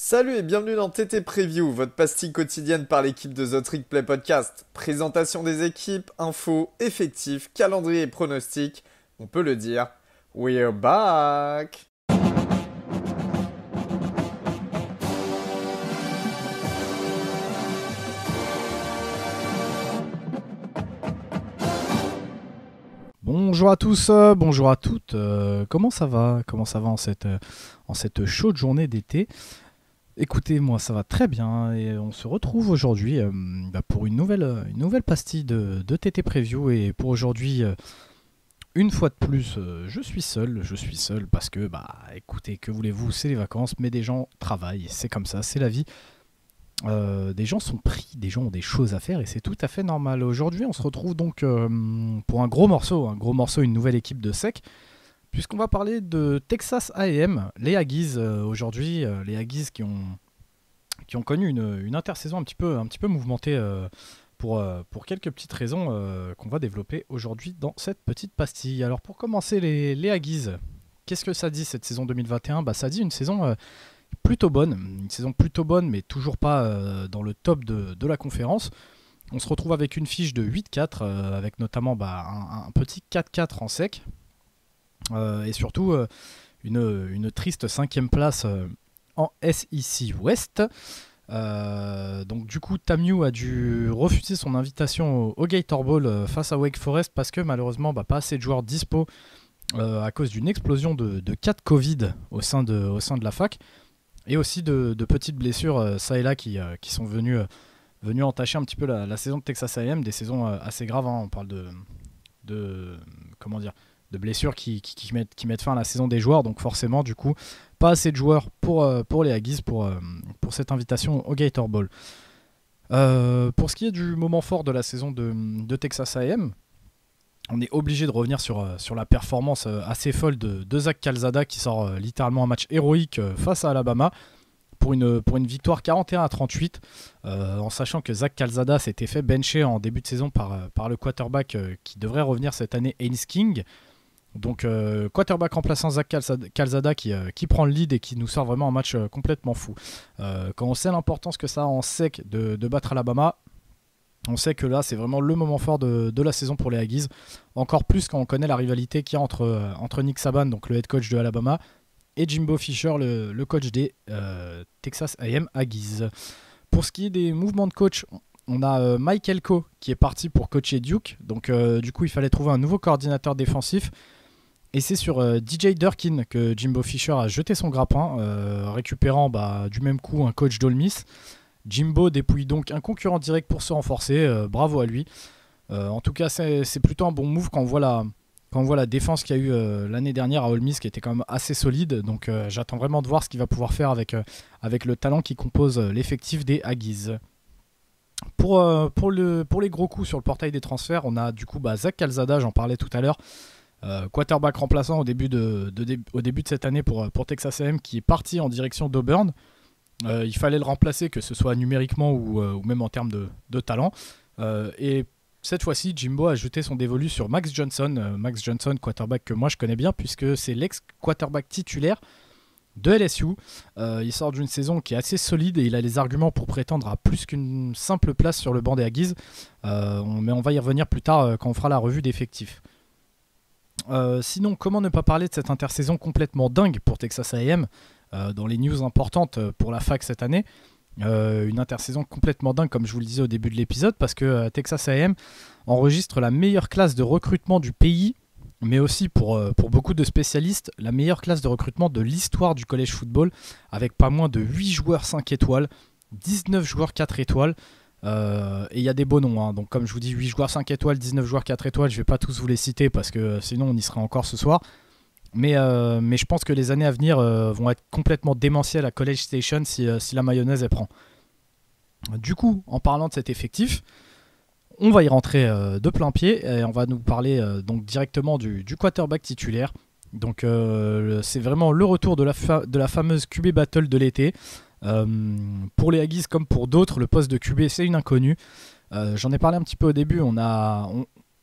Salut et bienvenue dans TT Preview, votre pastille quotidienne par l'équipe de The Trick Play Podcast. Présentation des équipes, infos, effectifs, calendrier et pronostics. On peut le dire, we're back! Bonjour à tous, bonjour à toutes. Comment ça va? Comment ça va en cette chaude journée d'été? Écoutez, moi ça va très bien et on se retrouve aujourd'hui pour une nouvelle pastille de TT Preview. Et pour aujourd'hui, une fois de plus, je suis seul parce que, écoutez, que voulez-vous, c'est les vacances, mais des gens travaillent, c'est comme ça, c'est la vie. Des gens sont pris, des gens ont des choses à faire et c'est tout à fait normal. Aujourd'hui, on se retrouve donc pour un gros morceau, une nouvelle équipe de sec, puisqu'on va parler de Texas A&M, les Aggies aujourd'hui, les Aggies qui ont connu une intersaison un petit peu mouvementée pour quelques petites raisons qu'on va développer aujourd'hui dans cette petite pastille. Alors pour commencer, les Aggies, qu'est-ce que ça dit cette saison 2021? Ça dit une saison une saison plutôt bonne, mais toujours pas dans le top de la conférence. On se retrouve avec une fiche de 8-4, avec notamment un petit 4-4 en sec, et surtout une triste 5e place en SEC West. Donc du coup, TAMU a dû refuser son invitation au Gator Bowl face à Wake Forest parce que malheureusement, pas assez de joueurs dispo à cause d'une explosion de cas de Covid au sein de la fac. Et aussi de petites blessures ça et là qui sont venues entacher un petit peu la saison de Texas A&M, des saisons assez graves. On parle de blessures qui mettent fin à la saison des joueurs. Donc forcément, du coup, pas assez de joueurs pour les Aggies pour cette invitation au Gator Bowl. Pour ce qui est du moment fort de la saison de Texas A&M, on est obligé de revenir sur la performance assez folle de Zach Calzada qui sort littéralement un match héroïque face à Alabama pour une victoire 41-38, en sachant que Zach Calzada s'était fait bencher en début de saison par le quarterback qui devrait revenir cette année, Haynes King. Donc quarterback remplaçant Zach Calzada qui prend le lead et qui nous sort vraiment un match complètement fou. Quand on sait l'importance que ça a en sec de battre Alabama, on sait que là, c'est vraiment le moment fort de la saison pour les Aggies. Encore plus quand on connaît la rivalité qu'il y a entre Nick Saban, donc le head coach de Alabama, et Jimbo Fisher, le coach des Texas A&M Aggies. Pour ce qui est des mouvements de coach, on a Mike Elko qui est parti pour coacher Duke. Donc du coup, il fallait trouver un nouveau coordinateur défensif. Et c'est sur DJ Durkin que Jimbo Fisher a jeté son grappin, récupérant du même coup un coach d'Ole Miss. Jimbo dépouille donc un concurrent direct pour se renforcer, bravo à lui. En tout cas, c'est plutôt un bon move quand on voit la défense qu'il y a eu l'année dernière à Ole Miss, qui était quand même assez solide. Donc j'attends vraiment de voir ce qu'il va pouvoir faire avec le talent qui compose l'effectif des Aggies. Pour les gros coups sur le portail des transferts, on a du coup Zach Calzada, j'en parlais tout à l'heure, quarterback remplaçant au début de cette année pour Texas A&M, qui est parti en direction d'Auburn. Il fallait le remplacer, que ce soit numériquement ou même en termes de talent. Et cette fois-ci, Jimbo a jeté son dévolu sur Max Johnson. Max Johnson, quarterback que moi je connais bien, puisque c'est l'ex-quarterback titulaire de LSU. Il sort d'une saison qui est assez solide et il a les arguments pour prétendre à plus qu'une simple place sur le banc des Aggies. Mais on va y revenir plus tard quand on fera la revue d'effectifs. Sinon, comment ne pas parler de cette intersaison complètement dingue pour Texas A&M dans les news importantes pour la fac cette année. Une intersaison complètement dingue, comme je vous le disais au début de l'épisode, parce que Texas A&M enregistre la meilleure classe de recrutement du pays, mais aussi pour beaucoup de spécialistes, la meilleure classe de recrutement de l'histoire du college football, avec pas moins de 8 joueurs 5 étoiles, 19 joueurs 4 étoiles, et il y a des beaux noms, donc comme je vous dis, 8 joueurs 5 étoiles, 19 joueurs 4 étoiles, je ne vais pas tous vous les citer parce que sinon on y sera encore ce soir. Mais je pense que les années à venir vont être complètement démentielles à College Station si la mayonnaise elle prend. Du coup, en parlant de cet effectif, on va y rentrer de plein pied et on va nous parler donc directement du quarterback titulaire. Donc c'est vraiment le retour de la fameuse QB Battle de l'été. Pour les Aggies comme pour d'autres, le poste de QB c'est une inconnue. J'en ai parlé un petit peu au début.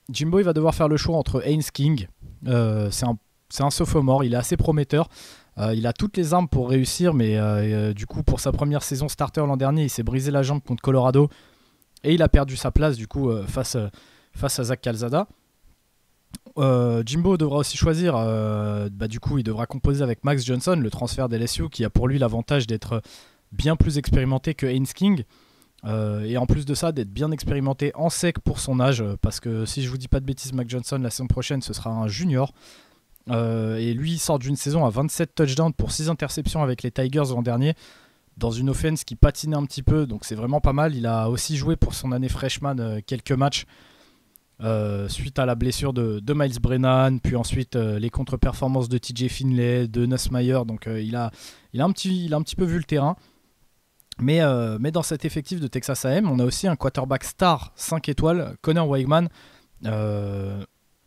Jimbo il va devoir faire le choix entre Haynes King. C'est un sophomore, il est assez prometteur. Il a toutes les armes pour réussir, mais du coup, pour sa première saison starter l'an dernier, il s'est brisé la jambe contre Colorado et il a perdu sa place du coup face à Zach Calzada. Jimbo devra aussi choisir. Du coup, il devra composer avec Max Johnson, le transfert d'LSU, qui a pour lui l'avantage d'être bien plus expérimenté que Haynes King. Et en plus de ça, d'être bien expérimenté en sec pour son âge, parce que si je vous dis pas de bêtises, Max Johnson la saison prochaine ce sera un junior. Et lui il sort d'une saison à 27 touchdowns pour 6 interceptions avec les Tigers l'an dernier, dans une offense qui patinait un petit peu, donc c'est vraiment pas mal. Il a aussi joué pour son année freshman quelques matchs suite à la blessure de Miles Brennan, puis ensuite les contre-performances de TJ Finlay, de Nussmeier, donc il a un petit peu vu le terrain. Mais dans cet effectif de Texas A&M, on a aussi un quarterback star 5 étoiles, Connor Weigman.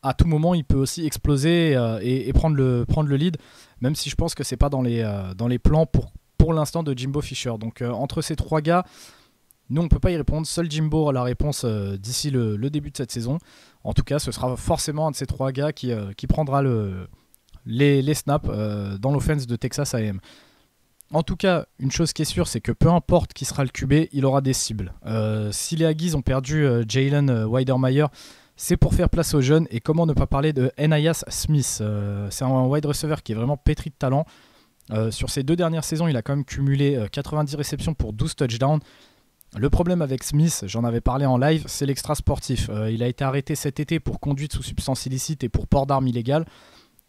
À tout moment, il peut aussi exploser et prendre le lead, même si je pense que c'est pas dans les plans pour l'instant de Jimbo Fisher. Donc entre ces trois gars, nous on peut pas y répondre. Seul Jimbo a la réponse d'ici le début de cette saison. En tout cas, ce sera forcément un de ces trois gars qui prendra les snaps dans l'offense de Texas A&M. En tout cas, une chose qui est sûre, c'est que peu importe qui sera le QB, il aura des cibles. Si les Aggies ont perdu Jalen Wydermyer, c'est pour faire place aux jeunes. Et comment ne pas parler de Ainias Smith. C'est un wide receiver qui est vraiment pétri de talent. Sur ses 2 dernières saisons, il a quand même cumulé 90 réceptions pour 12 touchdowns. Le problème avec Smith, j'en avais parlé en live, c'est l'extra sportif. Il a été arrêté cet été pour conduite sous substance illicite et pour port d'armes illégales.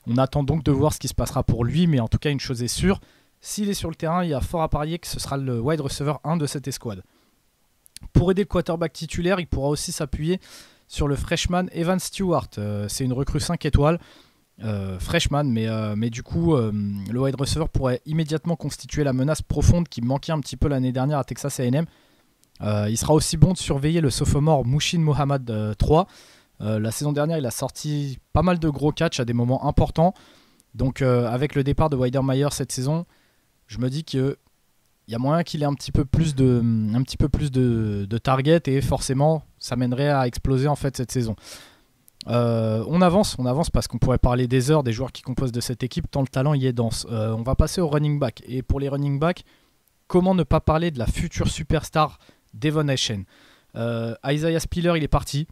On attend donc de voir ce qui se passera pour lui, mais en tout cas, une chose est sûre, s'il est sur le terrain, il y a fort à parier que ce sera le wide receiver 1 de cette escouade. Pour aider le quarterback titulaire, il pourra aussi s'appuyer sur le freshman Evan Stewart. C'est une recrue 5 étoiles, freshman, mais du coup, le wide receiver pourrait immédiatement constituer la menace profonde qui manquait un petit peu l'année dernière à Texas A&M. Il sera aussi bon de surveiller le sophomore Mushin Mohammad III. La saison dernière, il a sorti pas mal de gros catchs à des moments importants. Donc avec le départ de Wydermyer cette saison, je me dis qu'il y a moyen qu'il ait un petit peu plus de target et forcément ça mènerait à exploser en fait cette saison. On avance parce qu'on pourrait parler des heures des joueurs qui composent de cette équipe tant le talent y est dense. On va passer au running back. Et pour les running back, comment ne pas parler de la future superstar Devon Achane. Isaiah Spiller il est parti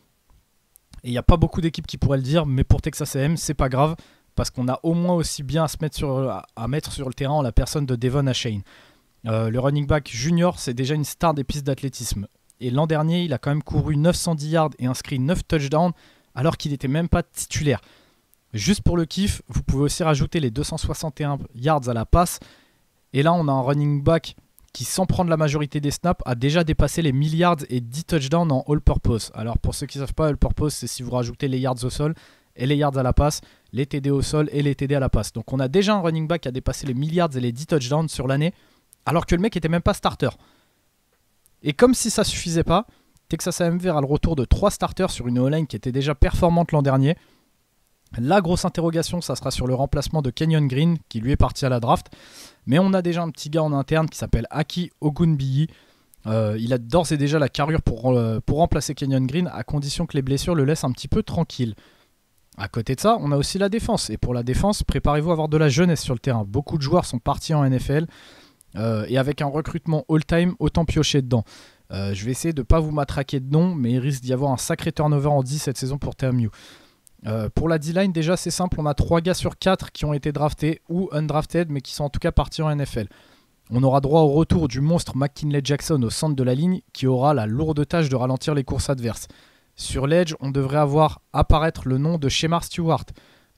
et il n'y a pas beaucoup d'équipes qui pourraient le dire, mais pour Texas A&M c'est pas grave parce qu'on a au moins aussi bien à mettre sur le terrain en la personne de Devon Achane. Le running back junior, c'est déjà une star des pistes d'athlétisme. Et l'an dernier, il a quand même couru 910 yards et inscrit 9 touchdowns alors qu'il n'était même pas titulaire. Juste pour le kiff, vous pouvez aussi rajouter les 261 yards à la passe. Et là, on a un running back qui, sans prendre la majorité des snaps, a déjà dépassé les 1000 yards et 10 touchdowns en all-purpose. Alors pour ceux qui ne savent pas, all-purpose, c'est si vous rajoutez les yards au sol et les yards à la passe, les TD au sol et les TD à la passe. Donc on a déjà un running back qui a dépassé les 1000 yards et les 10 touchdowns sur l'année, alors que le mec était même pas starter. Et comme si ça suffisait pas, Texas A&M verra le retour de 3 starters sur une O-line qui était déjà performante l'an dernier. La grosse interrogation, ça sera sur le remplacement de Kenyon Green, qui lui est parti à la draft. Mais on a déjà un petit gars en interne qui s'appelle Aki Ogunbiyi. Il a d'ores et déjà la carrure pour remplacer Kenyon Green, à condition que les blessures le laissent un petit peu tranquille. À côté de ça, on a aussi la défense. Et pour la défense, préparez-vous à avoir de la jeunesse sur le terrain. Beaucoup de joueurs sont partis en NFL. Et avec un recrutement all-time, autant piocher dedans. Je vais essayer de ne pas vous matraquer de nom, mais il risque d'y avoir un sacré turnover en 10 cette saison pour TMU. Pour la D-line, déjà c'est simple, on a 3 gars sur 4 qui ont été draftés ou undrafted, mais qui sont en tout cas partis en NFL. On aura droit au retour du monstre McKinley Jackson au centre de la ligne, qui aura la lourde tâche de ralentir les courses adverses. Sur l'edge, on devrait avoir apparaître le nom de Shemar Stewart.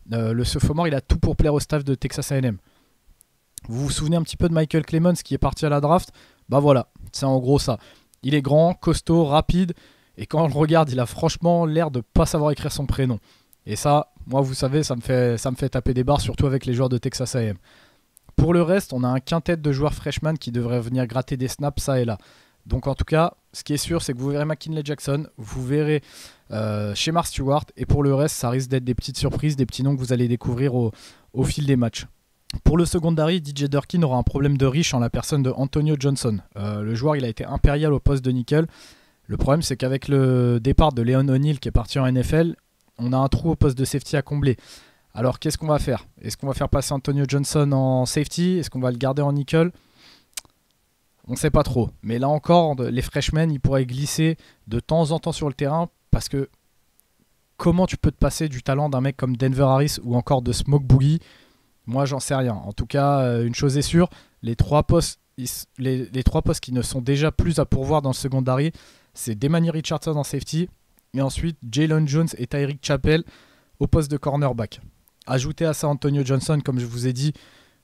Le sophomore, il a tout pour plaire au staff de Texas A&M. Vous vous souvenez un petit peu de Michael Clemons qui est parti à la draft? Bah voilà, c'est en gros ça. Il est grand, costaud, rapide, et quand on le regarde, il a franchement l'air de pas savoir écrire son prénom. Et ça, moi vous savez, ça me fait taper des barres, surtout avec les joueurs de Texas A&M. Pour le reste, on a un quintet de joueurs freshmen qui devraient venir gratter des snaps ça et là. Donc en tout cas, ce qui est sûr, c'est que vous verrez McKinley Jackson, vous verrez Shemar Stewart, et pour le reste, ça risque d'être des petites surprises, des petits noms que vous allez découvrir au fil des matchs. Pour le secondary, DJ Durkin aura un problème de riche en la personne de Antonio Johnson. Le joueur, il a été impérial au poste de nickel. Le problème, c'est qu'avec le départ de Leon O'Neal qui est parti en NFL, on a un trou au poste de safety à combler. Alors qu'est-ce qu'on va faire? Est-ce qu'on va faire passer Antonio Johnson en safety? Est-ce qu'on va le garder en nickel? On ne sait pas trop. Mais là encore, les freshmen, ils pourraient glisser de temps en temps sur le terrain parce que comment tu peux te passer du talent d'un mec comme Denver Harris ou encore de Smoke Boogie? Moi, j'en sais rien. En tout cas, une chose est sûre, les trois postes qui ne sont déjà plus à pourvoir dans le secondary, c'est Demani Richardson en safety et ensuite Jalen Jones et Tyreek Chappell au poste de cornerback. Ajoutez à ça Antonio Johnson, comme je vous ai dit,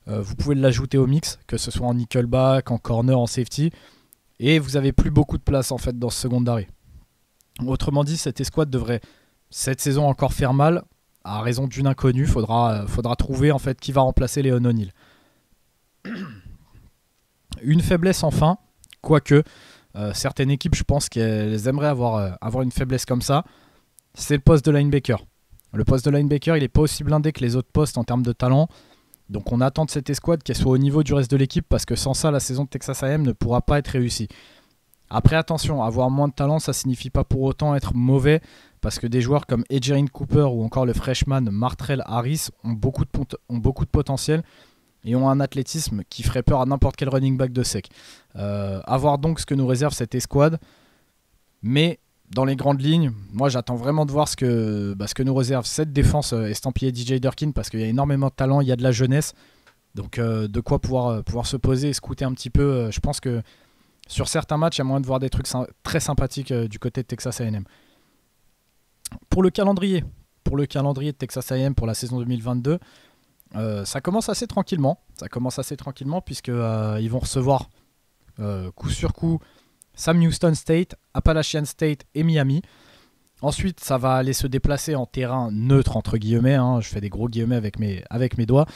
vous pouvez l'ajouter au mix, que ce soit en nickelback, en corner, en safety, et vous n'avez plus beaucoup de place en fait dans ce secondary. Autrement dit, cette escouade devrait cette saison encore faire mal, à raison d'une inconnue. Faudra trouver en fait qui va remplacer Léon O'Neal. Une faiblesse enfin, quoique certaines équipes, je pense qu'elles aimeraient avoir une faiblesse comme ça, c'est le poste de linebacker. Le poste de linebacker, il n'est pas aussi blindé que les autres postes en termes de talent. Donc on attend de cette escouade qu'elle soit au niveau du reste de l'équipe parce que sans ça, la saison de Texas A&M ne pourra pas être réussie. Après, attention, avoir moins de talent, ça ne signifie pas pour autant être mauvais parce que des joueurs comme Edgerrin Cooper ou encore le freshman Martrell Harris ont beaucoup de potentiel et ont un athlétisme qui ferait peur à n'importe quel running back de sec. À voir donc ce que nous réserve cette escouade. Mais dans les grandes lignes, moi j'attends vraiment de voir ce que nous réserve cette défense estampillée DJ Durkin parce qu'il y a énormément de talent, il y a de la jeunesse. Donc de quoi pouvoir se poser et scouter un petit peu. Je pense que sur certains matchs, il y a moyen de voir des trucs très sympathiques du côté de Texas A&M. Pour le calendrier de Texas A&M pour la saison 2022, ça commence assez tranquillement. Puisqu'ils vont recevoir coup sur coup Sam Houston State, Appalachian State et Miami. Ensuite, ça va aller se déplacer en terrain neutre, entre guillemets. Je fais des gros guillemets avec mes doigts.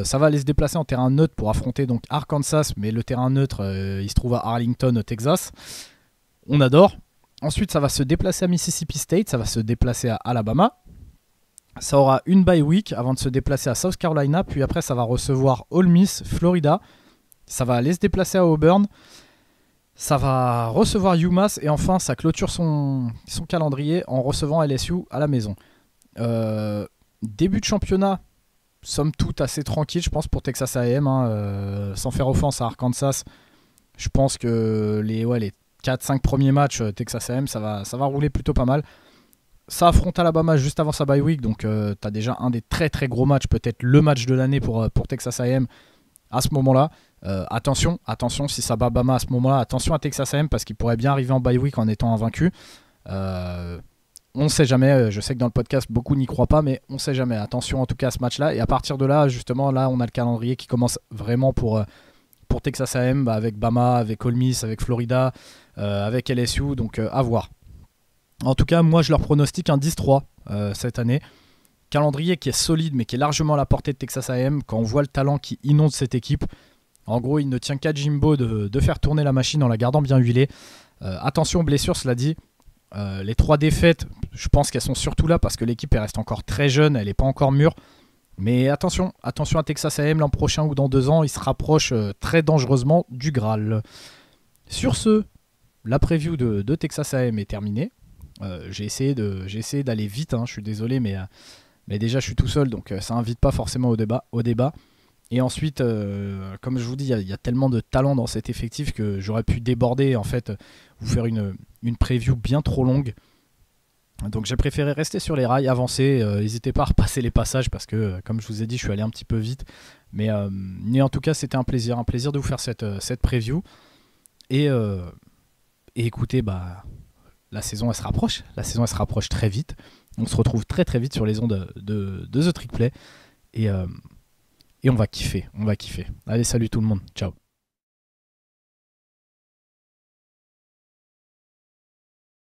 Ça va aller se déplacer en terrain neutre pour affronter donc Arkansas, mais le terrain neutre, il se trouve à Arlington, au Texas. On adore. Ensuite, ça va se déplacer à Mississippi State, ça va se déplacer à Alabama. Ça aura une bye week avant de se déplacer à South Carolina, puis après, ça va recevoir Ole Miss, Florida. Ça va aller se déplacer à Auburn. Ça va recevoir UMass et enfin, ça clôture son calendrier en recevant LSU à la maison. Début de championnat, somme toute assez tranquille, je pense, pour Texas A&M. Sans faire offense à Arkansas, je pense que les 4-5 premiers matchs Texas A&M, ça va rouler plutôt pas mal. Ça affronte Alabama juste avant sa bye week, donc tu as déjà un des très très gros matchs, peut-être le match de l'année pour Texas A&M à ce moment-là. Attention, si ça bat Bama à ce moment-là, attention à Texas A&M parce qu'il pourrait bien arriver en bye week en étant invaincu. On ne sait jamais, je sais que dans le podcast beaucoup n'y croient pas, mais on ne sait jamais. Attention en tout cas à ce match-là. Et à partir de là, justement, là on a le calendrier qui commence vraiment pour Texas A&M, avec Bama, avec Ole Miss, avec Florida, avec LSU, donc à voir. En tout cas, moi je leur pronostique un 10-3 cette année. Calendrier qui est solide mais qui est largement à la portée de Texas A&M quand on voit le talent qui inonde cette équipe. En gros, il ne tient qu'à Jimbo de faire tourner la machine en la gardant bien huilée. Attention aux blessures, cela dit. Les 3 défaites, je pense qu'elles sont surtout là parce que l'équipe elle reste encore très jeune, elle n'est pas encore mûre. Mais attention à Texas A&M l'an prochain ou dans 2 ans, il se rapproche très dangereusement du Graal. Sur ce, la preview de Texas A&M est terminée. J'ai essayé d'aller vite, je suis désolé, mais déjà je suis tout seul, donc ça invite pas forcément au débat. Et ensuite, comme je vous dis, il y a tellement de talent dans cet effectif que j'aurais pu déborder, en fait, vous faire une preview bien trop longue. Donc j'ai préféré rester sur les rails, avancer. N'hésitez pas à repasser les passages parce que, comme je vous ai dit, je suis allé un petit peu vite. Mais en tout cas, c'était un plaisir de vous faire cette preview. Et écoutez, la saison elle se rapproche. La saison elle se rapproche très vite. On se retrouve très très vite sur les ondes de The Trick Play. Et on va kiffer. Allez, salut tout le monde. Ciao.